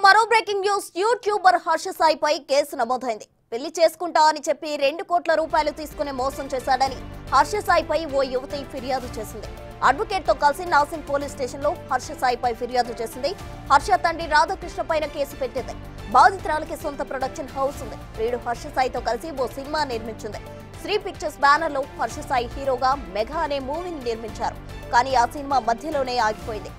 మరో breaking news. YouTuber Harsha సాయిపై case నమోదైంది. పెళ్లి చేసుకుంటా అని చెప్పి 2 కోట్ల రూపాయలు తీసుకుని మోసం చేశాడని హర్ష సాయిపై ఓ యువతి ఫిర్యాదు చేసింది. అడ్వకేట్ తో కలిసి నాసింగ్ పోలీస్ స్టేషన్ లో హర్ష సాయిపై ఫిర్యాదు చేసింది. హర్ష తండ్రి రాధాకృష్ణ పైన కేసు పెట్టింది. బాధితురాలకి సొంత ప్రొడక్షన్ హౌస్ ఉంది. వీడు హర్ష సాయితో కలిసి ఓ సినిమా నిర్మించింది. శ్రీ పిక్చర్స్ బ్యానర్ లో హర్ష సాయి హీరోగా మెగా అనే మూవీని నిర్మించారు. కానీ ఆ సినిమా మధ్యలోనే ఆగిపోయింది.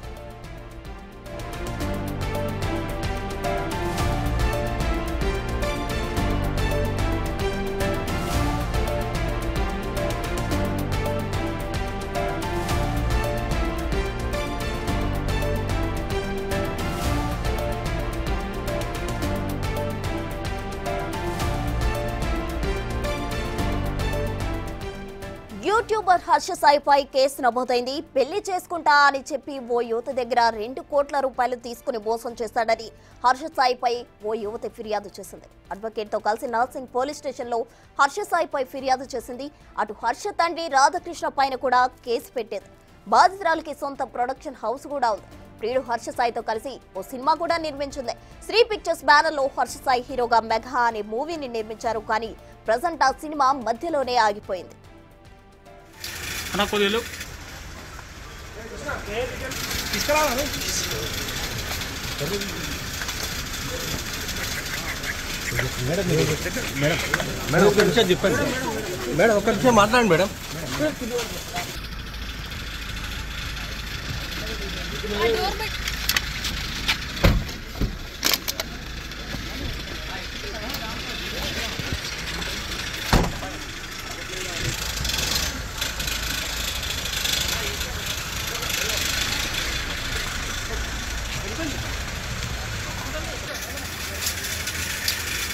యూట్యూబర్ హర్ష సాయిపై కేసు నమోదైంది. పెళ్లి చేసుకుంటా అని చెప్పి ఓ యువతి దగ్గర 2 కోట్ల రూపాయలు తీసుకుని మోసం చేశాడని హర్ష సాయిపై ఓ యువతి ఫిర్యాదు చేసింది. అడ్వకేట్ తో కలిసి నాసింగ్ పోలీస్ స్టేషన్ లో హర్ష సాయిపై ఫిర్యాదు చేసింది. అటు హర్ష తండ్రి రాధాకృష్ణ పైన కూడా కేసు పెట్టేది. బాధితురాలకి సొంత ప్రొడక్షన్ హౌస్ కూడా ఉంది. ప్రియుడు హర్ష సాయితో కలిసి ఓ సినిమా కూడా నిర్మించింది. శ్రీ పిక్చర్స్ బ్యానర్ లో హర్ష సాయి హీరోగా మెగా అనే మూవీని నిర్మించారు. కానీ ప్రజెంట్ ఆ సినిమా మధ్యలోనే ఆగిపోయింది. అన్న కొద్దిగా మేడం ఒక నిమిషం చెప్పండి మేడం, ఒక నిమిషం మాట్లాడండి మేడం.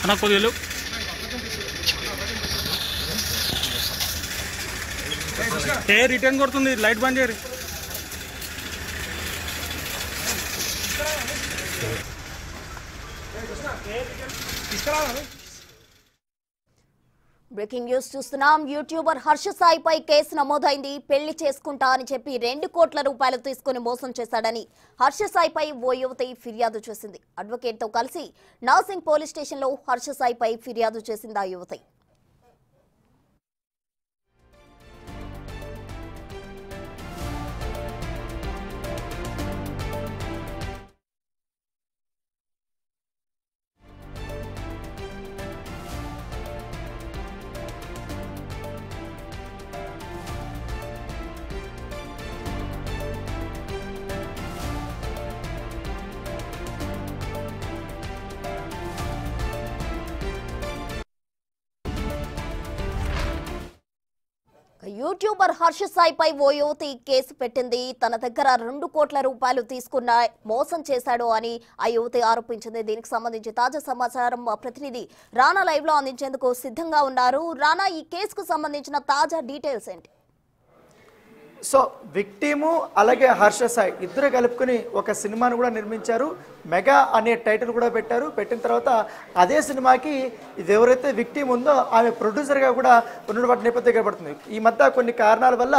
అన్న కొద్దిగా ఏ రిటర్న్ కొడుతుంది, లైట్ బంద్ చేయరు. బ్రేకింగ్ న్యూస్ చూస్తున్నాం. యూట్యూబర్ హర్ష సాయిపై కేసు నమోదైంది. పెళ్లి చేసుకుంటా అని చెప్పి 2 కోట్ల రూపాయలు తీసుకుని మోసం చేశాడని హర్ష సాయిపై ఓ యువతి ఫిర్యాదు చేసింది. అడ్వకేట్ తో కలిసి నాసింగ్ పోలీస్ స్టేషన్ లో హర్ష సాయిపై ఫిర్యాదు చేసింది ఆ యువతి. యూట్యూబర్ హర్ష సాయిపై ఓ యువతి కేసు పెట్టింది. తన దగ్గర 2 కోట్ల రూపాయలు తీసుకున్న మోసం చేశాడు అని ఆ యువతి ఆరోపించింది. దీనికి సంబంధించి తాజా సమాచారం మా ప్రతినిధి రానా లైవ్ లో అందించేందుకు సిద్ధంగా ఉన్నారు. రానా, ఈ కేసుకు సంబంధించిన తాజా డీటెయిల్స్ ఏంటి? సో విక్టిము అలాగే హర్ష సాయి ఇద్దరు కలుపుకొని ఒక సినిమాను కూడా నిర్మించారు. మెగా అనే టైటిల్ కూడా పెట్టారు. పెట్టిన తర్వాత అదే సినిమాకి ఇది ఎవరైతే విక్టిమ్ ఉందో ఆమె ప్రొడ్యూసర్గా కూడా ఉన్నటువంటి నేపథ్యం కనబడుతుంది. ఈ మధ్య కొన్ని కారణాల వల్ల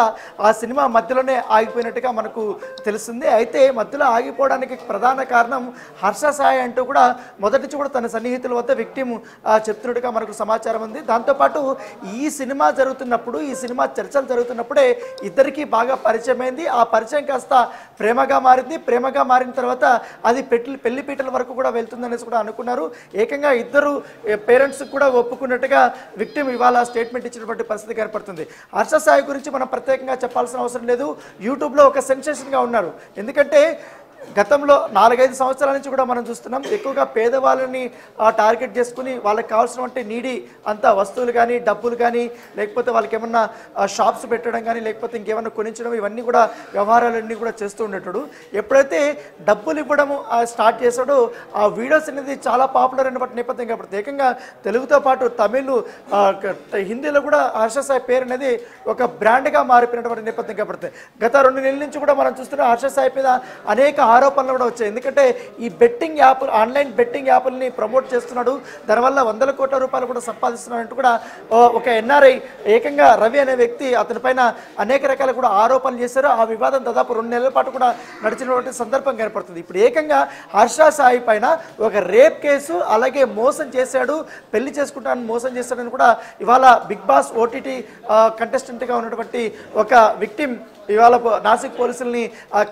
ఆ సినిమా మధ్యలోనే ఆగిపోయినట్టుగా మనకు తెలుస్తుంది. అయితే మధ్యలో ఆగిపోవడానికి ప్రధాన కారణం హర్ష సాయి అంటూ కూడా మొదటి నుంచి కూడా తన సన్నిహితుల వద్ద విక్టిమ్ చెప్తున్నట్టుగా మనకు సమాచారం ఉంది. దాంతోపాటు ఈ సినిమా జరుగుతున్నప్పుడు, ఈ సినిమా చర్చలు జరుగుతున్నప్పుడే ఇద్దరికి బాగా పరిచయం అయింది. ఆ పరిచయం కాస్త ప్రేమగా మారింది. ప్రేమగా మారిన తర్వాత అది పెళ్లి పీటల వరకు కూడా వెళ్తుందనేసి కూడా అనుకున్నారు. ఏకంగా ఇద్దరు పేరెంట్స్ కూడా ఒప్పుకున్నట్టుగా విక్టిమ్ ఇవాళ స్టేట్మెంట్ ఇచ్చినటువంటి పరిస్థితి కనపడుతుంది. హర్ష సాయి గురించి మనం ప్రత్యేకంగా చెప్పాల్సిన అవసరం లేదు. యూట్యూబ్లో ఒక సెన్సేషన్గా ఉన్నారు. ఎందుకంటే గతంలో 4-5 సంవత్సరాల నుంచి కూడా మనం చూస్తున్నాం ఎక్కువగా పేదవాళ్ళని టార్గెట్ చేసుకుని వాళ్ళకి కావాల్సినటువంటి నీడి అంత వస్తువులు కానీ, డబ్బులు కానీ, లేకపోతే వాళ్ళకి ఏమన్నా షాప్స్ పెట్టడం కానీ, లేకపోతే ఇంకేమన్నా కొనించడం, ఇవన్నీ కూడా వ్యవహారాలన్నీ కూడా చేస్తూ ఉండేటాడు. ఎప్పుడైతే డబ్బులు ఇవ్వడం స్టార్ట్ చేశాడో ఆ వీడియోస్ అనేది చాలా పాపులర్ అయినటువంటి నేపథ్యం కాబట్టి ఏకంగా తెలుగుతో పాటు తమిళ్, హిందీలో కూడా హర్ష సాయి పేరు అనేది ఒక బ్రాండ్గా మారిపోయినటువంటి నేపథ్యం కాబట్టి గత 2 నెలల నుంచి కూడా మనం చూస్తున్నాం హర్ష సాయి మీద అనేక ఆరోపణలు కూడా వచ్చాయి. ఎందుకంటే ఈ బెట్టింగ్ యాప్, ఆన్లైన్ బెట్టింగ్ యాప్ని ప్రమోట్ చేస్తున్నాడు, దానివల్ల 100 కోట్ల రూపాయలు కూడా సంపాదిస్తున్నాడంటూ కూడా ఒక ఎన్ఆర్ఐ ఏకంగా రవి అనే వ్యక్తి అతని పైన అనేక రకాల కూడా ఆరోపణలు చేశారు. ఆ వివాదం దాదాపు 2 నెలల పాటు కూడా నడిచినటువంటి సందర్భం కనపడుతుంది. ఇప్పుడు ఏకంగా హర్ష సాయి పైన ఒక రేప్ కేసు, అలాగే మోసం చేశాడు, పెళ్లి చేసుకుంటానని మోసం చేశాడని కూడా ఇవాళ బిగ్ బాస్ ఓటీటీ కంటెస్టెంట్గా ఉన్నటువంటి ఒక విక్టిమ్ ఇవాళ నాసిక్ పోలీసుల్ని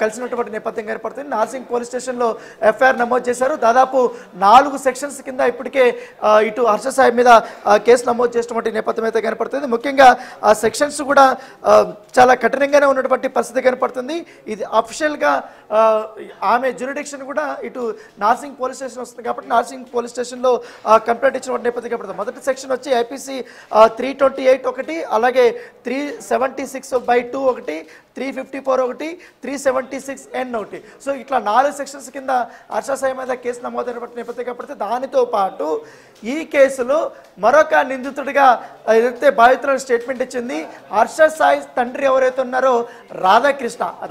కలిసినటువంటి నేపథ్యం కనపడుతుంది. నాసిక్ పోలీస్ స్టేషన్లో ఎఫ్ఐఆర్ నమోదు చేశారు. దాదాపు 4 సెక్షన్స్ కింద ఇప్పటికే ఇటు హర్ష సాయి మీద కేసు నమోదు చేసినటువంటి నేపథ్యం అయితే కనపడుతుంది. ముఖ్యంగా ఆ సెక్షన్స్ కూడా చాలా కఠినంగానే ఉన్నటువంటి పరిస్థితి కనపడుతుంది. ఇది అఫిషియల్గా ఆమె జ్యూరిడిక్షన్ కూడా ఇటు నార్సింగ్ పోలీస్ స్టేషన్ వస్తుంది కాబట్టి నార్సింగ్ పోలీస్ స్టేషన్లో కంప్లైంట్ ఇచ్చినటువంటి నేపథ్యం కనపడుతుంది. మొదటి సెక్షన్ వచ్చి ఐపీసీ 328 ఒకటి, అలాగే 376/2 ఒకటి, 354 ఒకటి, 376N ఒకటి. సో ఇట్లా 4 సెక్షన్స్ కింద హర్ష సాయి మీద కేసు నమోదైనటువంటి నేపథ్యం కాబట్టి దానితో పాటు ఈ కేసులో మరొక నిందితుడిగా ఏదైతే బాధితులను స్టేట్మెంట్ ఇచ్చింది హర్ష సాయి తండ్రి ఎవరైతే ఉన్నారో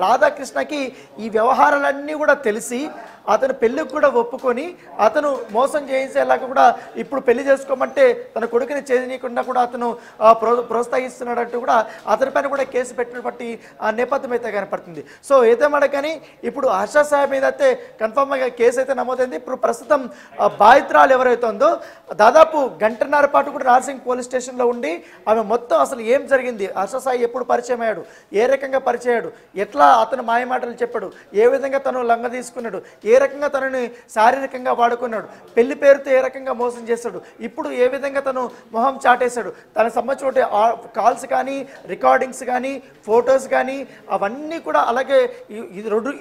రాధాకృష్ణకి ఈ వ్యవహారాలన్నీ కూడా తెలిసి అతను పెళ్ళికి కూడా ఒప్పుకొని అతను మోసం చేయించేలాగా కూడా ఇప్పుడు పెళ్లి చేసుకోమంటే తన కొడుకుని చేయనీయకుండా కూడా అతను ప్రోత్సహిస్తున్నాడంటూ కూడా అతనిపైన కూడా కేసు పెట్టినటువంటి నేపథ్యం అయితే కనపడుతుంది. సో ఏదేమన్నా కానీ ఇప్పుడు హర్ష సాయి మీద అయితే కన్ఫర్మ్గా కేసు అయితే నమోదైంది. ఇప్పుడు ప్రస్తుతం బాధితురాలు ఎవరైతే ఉందో దాదాపు 1.5 గంటల పాటు కూడా నార్సింగ్ పోలీస్ స్టేషన్లో ఉండి ఆమె మొత్తం అసలు ఏం జరిగింది, హర్ష సాయి ఎప్పుడు పరిచయం అయ్యాడు, ఏ రకంగా పరిచయాడు, ఎట్లా అతను మాయమాటలు చెప్పాడు, ఏ విధంగా తను లంగ తీసుకున్నాడు, ఏ రకంగా తనని శారీరకంగా వాడుకున్నాడు, పెళ్లి పేరుతో ఏ రకంగా మోసం చేశాడు, ఇప్పుడు ఏ విధంగా తను మొహం చాటేశాడు, తనకు సంబంధించిన కాల్స్ కానీ రికార్డింగ్స్ కానీ ఫొటోస్ కానీ అవన్నీ కూడా, అలాగే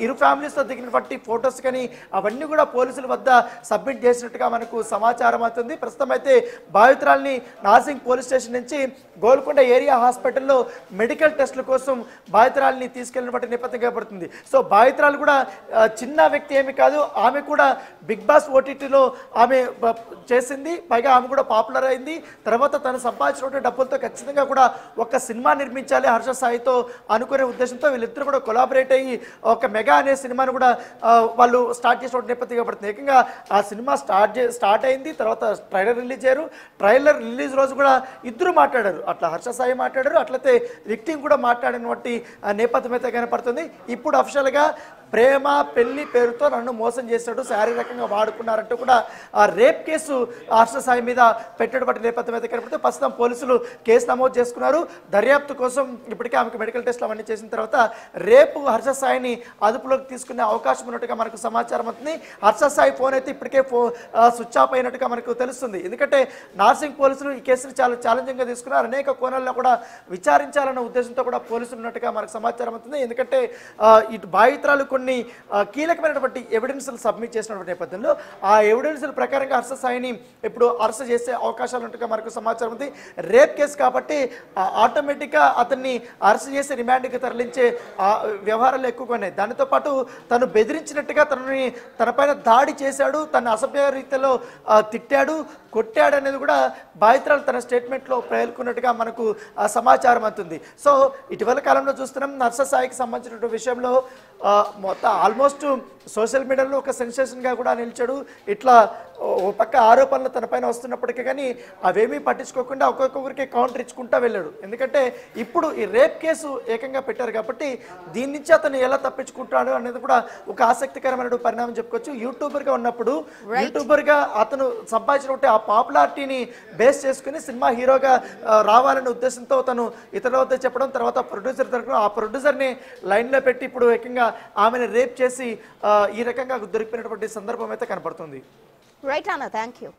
ఇరు ఫ్యామిలీస్తో దిగినటువంటి ఫొటోస్ కానీ అవన్నీ కూడా పోలీసుల వద్ద సబ్మిట్ చేసినట్టుగా మనకు సమాచారం అవుతుంది. ప్రస్తుతం అయితే బాధితురాల్ని నార్సింగ్ పోలీస్ స్టేషన్ నుంచి గోల్కొండ ఏరియా హాస్పిటల్లో మెడికల్ టెస్టుల కోసం బాధితురాల్ని తీసుకెళ్లినటువంటి నేపథ్యం కనబడుతుంది. సో బాధితురాలు కూడా చిన్న వ్యక్తి ఏమి కాదు, ఆమె కూడా బిగ్ బాస్ ఓటీటీలో ఆమె చేసింది, పైగా ఆమె కూడా పాపులర్ అయింది. తర్వాత తను సంపాదించినటువంటి డబ్బులతో ఖచ్చితంగా కూడా ఒక సినిమా నిర్మించాలి హర్ష సాయితో అనుకునే ఉద్దేశంతో వీళ్ళిద్దరు కూడా కొలాబరేట్ అయ్యి ఒక మెగా అనే సినిమాను కూడా వాళ్ళు స్టార్ట్ చేసిన నేపథ్యం కనబడుతుంది. ఏకంగా ఆ సినిమా స్టార్ట్ అయింది, తర్వాత ట్రైలర్ రిలీజ్ అయ్యారు. ట్రైలర్ రిలీజ్ రోజు కూడా ఇద్దరు మాట్లాడారు, అట్లా హర్ష సాయి మాట్లాడారు, అట్లయితే విక్టిమ్ కూడా మాట్లాడినటువంటి నేపథ్యం అయితే కనపడుతుంది. ఇప్పుడు అఫిషియల్గా ప్రేమ పెళ్లి పేరుతో నన్ను మోసం చేశాడు, శారీరకంగా వాడుకున్నారంటూ కూడా ఆ రేప్ కేసు హర్ష సాయి మీద పెట్టేటువంటి నేపథ్యం అయితే కనపడుతుంది. ప్రస్తుతం పోలీసులు కేసు నమోదు చేసుకున్నారు. దర్యాప్తు కోసం ఇప్పటికే ఆమెకు మెడికల్ టెస్ట్లు అవన్నీ చేసిన తర్వాత రేపు హర్ష సాయిని అదుపులోకి తీసుకునే అవకాశం ఉన్నట్టుగా మనకు సమాచారం అవుతుంది. హర్ష సాయి ఫోన్ అయితే ఇప్పటికే స్విచ్ ఆఫ్ అయినట్టుగా మనకు తెలుస్తుంది. ఎందుకంటే నార్సింగ్ పోలీసులు ఈ కేసును చాలా ఛాలెంజింగ్గా తీసుకున్నారు. అనేక కోణాల్లో కూడా విచారించాలన్న ఉద్దేశంతో కూడా పోలీసులు ఉన్నట్టుగా మనకు సమాచారం అవుతుంది. ఎందుకంటే ఇటు బాధితురాలు కొన్ని కీలకమైనటువంటి ఎవిడెన్స్లు సబ్మిట్ చేసినటువంటి నేపథ్యంలో ఆ ఎవిడెన్స్ల ప్రకారంగా హర్ష సాయిని ఇప్పుడు అరెస్ట్ చేసే అవకాశాలు ఉన్నట్టుగా మనకు సమాచారం ఉంది. రేప్ కేసు కాబట్టి ఆటోమేటిక్గా అతన్ని అరెస్ట్ చేసి రిమాండ్కి తరలించే వ్యవహారాలు ఎక్కువగా ఉన్నాయి. దానితో పాటు తను బెదిరించినట్టుగా తనపైన దాడి చేశాడు, తన అసభ్య రీతిలో తిట్టాడు, కొట్టాడు అనేది కూడా బాధితురాలు తన స్టేట్మెంట్లో పేర్కొన్నట్టుగా మనకు సమాచారం అవుతుంది. సో ఇటీవల కాలంలో చూస్తున్నాం హర్ష సాయికి సంబంధించిన విషయంలో మొత్తం ఆల్మోస్ట్ సోషల్ మీడియాలో ఒక సెన్సేషన్గా కూడా నిలిచాడు. ఇట్లా ఓ పక్క ఆరోపణలు తనపైన వస్తున్నప్పటికీ కానీ అవేమీ పట్టించుకోకుండా ఒక్కొక్కరికి కౌంటర్ ఇచ్చుకుంటూ వెళ్ళాడు. ఎందుకంటే ఇప్పుడు ఈ రేప్ కేసు ఏకంగా పెట్టారు కాబట్టి దీని నుంచి అతను ఎలా తప్పించుకుంటాడు అనేది కూడా ఒక ఆసక్తికరమైన పరిణామం చెప్పుకోవచ్చు. యూట్యూబర్గా ఉన్నప్పుడు యూట్యూబర్గా అతను సంపాదించినటువంటి ఆ పాపులారిటీని బేస్ చేసుకుని సినిమా హీరోగా రావాలనే ఉద్దేశంతో తను ఇతరుల వద్ద చెప్పడం, తర్వాత ప్రొడ్యూసర్ తరఫున ఆ ప్రొడ్యూసర్ని లైన్లో పెట్టి ఇప్పుడు ఏకంగా ఆమెను రేప్ చేసి ఈ రకంగా దొరికిపోయినటువంటి సందర్భం అయితే కనపడుతుంది. రైట్ అన్న, థ్యాంక్ యూ.